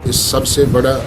یہ سب سے بڑا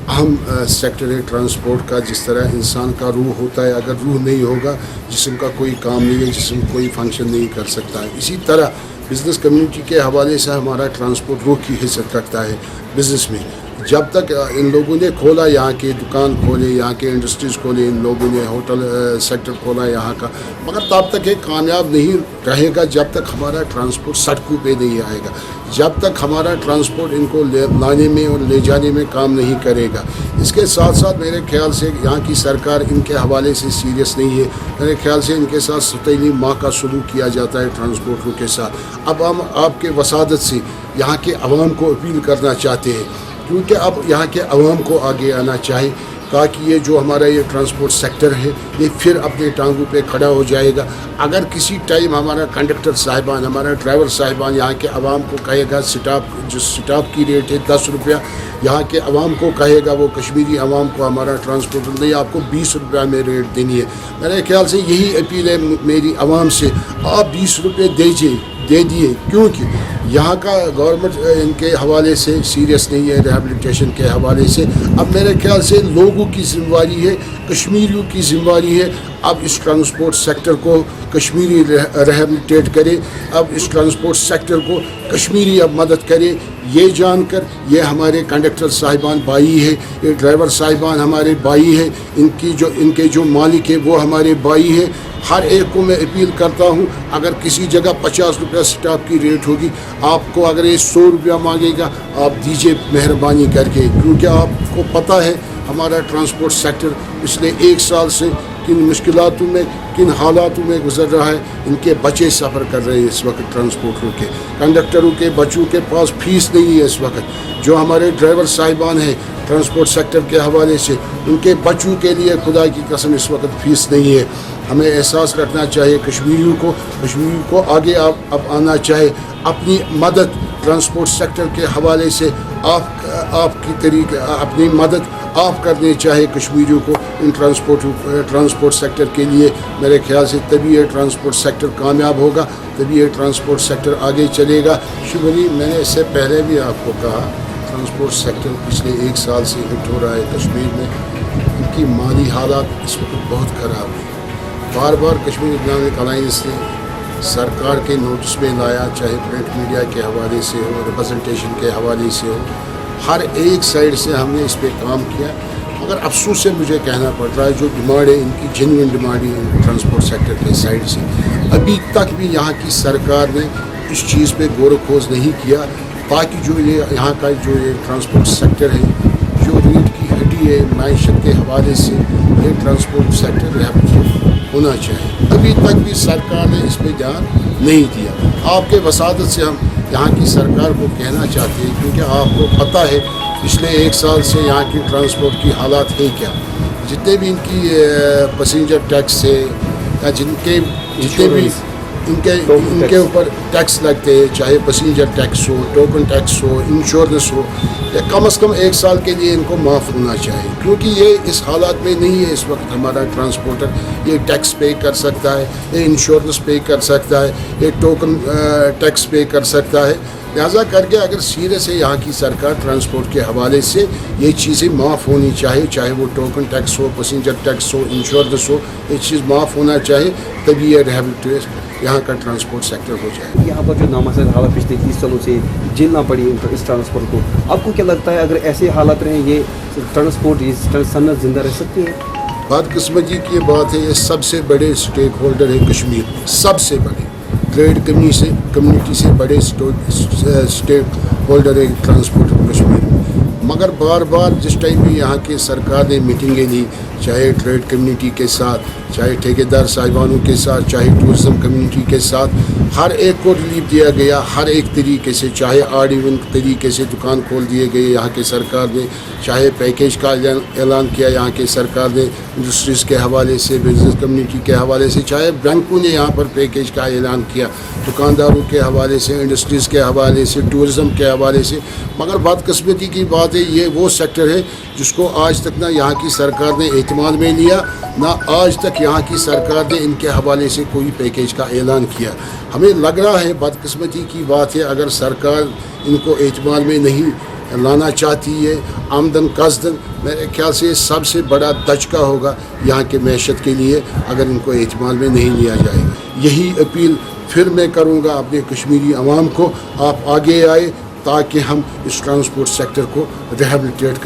اہم سیکٹر ہے ٹرانسپورٹ کا. جس طرح انسان کا روح ہوتا ہے, اگر روح نہیں ہوگا جسم کا کوئی کام نہیں ہے, جسم کوئی فنکشن نہیں کر سکتا ہے. اسی طرح بزنس کمیونٹی کے حوالے سے ہمارا ٹرانسپورٹ روح کی حیثیت رکھتا ہے بزنس میں. جب تک ان لوگوں نے کھولا, یہاں کے دکان کھولے, یہاں کے انڈسٹریز کھولے, ان لوگوں نے ہوٹل سیکٹر کھولا یہاں کا, مگر تب تک یہ کامیاب نہیں رہے گا جب تک ہمارا ٹرانسپورٹ سڑکوں پہ نہیں آئے گا, جب تک ہمارا ٹرانسپورٹ ان کو لانے میں اور لے جانے میں کام نہیں کرے گا. اس کے ساتھ ساتھ میرے خیال سے یہاں کی سرکار ان کے حوالے سے سیریس نہیں ہے. میرے خیال سے ان کے ساتھ ستیلی ماں کا سلوک کیا جاتا ہے ٹرانسپورٹروں کے ساتھ. اب ہم آپ کے وسادت سے یہاں کے عوام کو اپیل کرنا چاہتے ہیں, کیونکہ اب یہاں کے عوام کو آگے آنا چاہیے تاکہ یہ جو ہمارا یہ ٹرانسپورٹ سیکٹر ہے یہ پھر اپنے ٹانگوں پہ کھڑا ہو جائے گا. اگر کسی ٹائم ہمارا کنڈکٹر صاحبان, ہمارا ڈرائیور صاحبان یہاں کے عوام کو کہے گا سٹاپ کی ریٹ ہے 10 روپیہ, یہاں کے عوام کو کہے گا, وہ کشمیری عوام کو ہمارا ٹرانسپورٹ نہیں آپ کو 20 روپیہ میں ریٹ دینی ہے. میرے خیال سے یہی اپیل ہے میری عوام سے, آپ 20 روپے دے دیے, کیونکہ یہاں کا گورنمنٹ ان کے حوالے سے سیریس نہیں ہے ریہیبلیٹیشن کے حوالے سے. اب میرے خیال سے لوگوں کی ذمہ داری ہے, کشمیریوں کی ذمہ داری ہے, اب اس ٹرانسپورٹ سیکٹر کو کشمیری ریہیبلیٹیٹ کرے, اب اس ٹرانسپورٹ سیکٹر کو کشمیری اب مدد کرے. یہ جان کر یہ ہمارے کنڈکٹر صاحبان بھائی ہے, یہ ڈرائیور صاحبان ہمارے بھائی ہے, ان کے جو مالک ہے وہ ہمارے بھائی ہے. ہر ایک کو میں اپیل کرتا ہوں, اگر کسی جگہ 50 روپیہ سٹاپ کی ریٹ ہوگی, آپ کو اگر یہ 100 روپیہ مانگے گا آپ دیجیے مہربانی کر کے, کیونکہ آپ کو پتہ ہے ہمارا ٹرانسپورٹ سیکٹر پچھلے 1 سال سے کن مشکلاتوں میں کن حالاتوں میں گزر رہا ہے. ان کے بچے سفر کر رہے ہیں اس وقت, ٹرانسپورٹروں کے کنڈکٹروں کے بچوں کے پاس فیس نہیں ہے اس وقت. جو ہمارے ڈرائیور صاحبان ہیں ٹرانسپورٹ سیکٹر کے حوالے سے, ان کے بچوں کے لیے خدا کی قسم اس وقت فیس نہیں ہے. ہمیں احساس رکھنا چاہیے کشمیریوں کو آگے اب آنا چاہے, اپنی مدد ٹرانسپورٹ سیکٹر کے حوالے سے آپ کی طریقے اپنی مدد آپ کرنے چاہے کشمیریوں کو ان ٹرانسپورٹ سیکٹر کے لیے. میرے خیال سے تبھی یہ ٹرانسپورٹ سیکٹر کامیاب ہوگا, تبھی یہ ٹرانسپورٹ سیکٹر آگے چلے گا. شکریہ. میں نے اس سے پہلے بھی آپ کو کہا ٹرانسپورٹ سیکٹر پچھلے 1 سال سے ہٹ ہو رہا ہے کشمیر میں. ان کی مالی حالات اس وقت بہت خراب ہیں. بار بار کشمیر اکنامک الائنس نے سرکار کے نوٹس میں لایا, چاہے پرنٹ میڈیا کے حوالے سے ہو, ریپرزنٹیشن کے حوالے سے ہو, ہر ایک سائڈ سے ہم نے اس پہ کام کیا. مگر افسوس سے مجھے کہنا پڑ رہا ہے جو ڈیمانڈ ہے ان کی جینوئن ڈیمانڈ ہے ٹرانسپورٹ سیکٹر کے سائڈ سے, ابھی تک بھی یہاں کی سرکار نے اس چیز پہ غور و خوض نہیں کیا تاکہ جو یہ یہاں کا جو یہ ٹرانسپورٹ سیکٹر ہے جو ریٹ کی ہڈی ہے معیشت کے حوالے سے, یہ ٹرانسپورٹ سیکٹر ریہیبلیٹ ہونا چاہیے. ابھی تک بھی سرکار نے اس پہ دھیان نہیں دیا. آپ کے وسادت سے ہم یہاں کی سرکار کو کہنا چاہتے ہیں, کیونکہ آپ کو پتہ ہے پچھلے 1 سال سے یہاں کی ٹرانسپورٹ کی حالات ہے کیا. جتنے بھی ان کی پیسنجر ٹیکس ہے یا جتنے بھی ان کے اوپر ٹیکس لگتے ہیں, چاہے پیسنجر ٹیکس ہو, ٹوکن ٹیکس ہو, انشورنس ہو, کم از کم 1 سال کے لیے ان کو معاف ہونا چاہیے. کیونکہ یہ اس حالات میں نہیں ہے اس وقت ہمارا ٹرانسپورٹر, یہ ٹیکس پے کر سکتا ہے, یہ انشورنس پے کر سکتا ہے, یہ ٹوکن ٹیکس پے کر سکتا ہے. لہٰذا کر کے اگر سیریس ہے یہاں کی سرکار ٹرانسپورٹ کے حوالے سے, یہ چیزیں معاف ہونی چاہیے, چاہے وہ ٹوکن ٹیکس ہو, پیسنجر ٹیکس ہو, انشورنس ہو, یہ چیز معاف ہونا چاہیے, تبھی یہ ریہیبلیٹیشن یہاں کا ٹرانسپورٹ سیکٹر ہو جائے. یہاں پر جو نامحدود حالات پچھلے 30 سالوں سے جھیلنا پڑی اس ٹرانسپورٹ کو, آپ کو کیا لگتا ہے اگر ایسے حالات رہیں یہ ٹرانسپورٹ صنعت زندہ رہ سکتی ہے؟ بدقسمتی کی بات ہے, یہ سب سے بڑے اسٹیک ہولڈر ہے کشمیر میں, سب سے بڑے ٹریڈ کمیونٹی سے بڑے اسٹیک ہولڈر ہے ٹرانسپورٹ کشمیر میں. مگر بار بار جس ٹائم بھی یہاں کے سرکار نے میٹنگیں لی, چاہے ٹریڈ کمیونٹی کے ساتھ, چاہے ٹھیکیدار صاحبانوں کے ساتھ, چاہے ٹورزم کمیونٹی کے ساتھ, ہر ایک کو ریلیف دیا گیا ہر ایک طریقے سے, چاہے آڈ ایون طریقے سے دکان کھول دیے گئے یہاں کے سرکار نے, چاہے پیکیج کا اعلان کیا یہاں کے سرکار نے انڈسٹریز کے حوالے سے, بزنس کمیونٹی کے حوالے سے, چاہے بینکوں نے یہاں پر پیکیج کا اعلان کیا, دکانداروں کے حوالے سے, انڈسٹریز کے حوالے سے, ٹورزم کے حوالے سے. مگر بدقسمتی کی بات ہے یہ وہ سیکٹر ہے جس کو آج تک نہ یہاں کی سرکار نے اعتماد میں لیا, نہ آج تک یہاں کی سرکار نے ان کے حوالے سے کوئی پیکیج کا اعلان کیا. ہمیں لگ رہا ہے بدقسمتی کی بات ہے اگر سرکار ان کو اعتماد میں نہیں لانا چاہتی ہے آمدن قصدن، میرے خیال سے سب سے بڑا دھچکا ہوگا یہاں کے معیشت کے لیے اگر ان کو اعتماد میں نہیں لیا جائے گا. یہی اپیل پھر میں کروں گا اپنے کشمیری عوام کو، آپ آگے آئے تاکہ ہم اس ٹرانسپورٹ سیکٹر کو ریہیبلیٹیٹ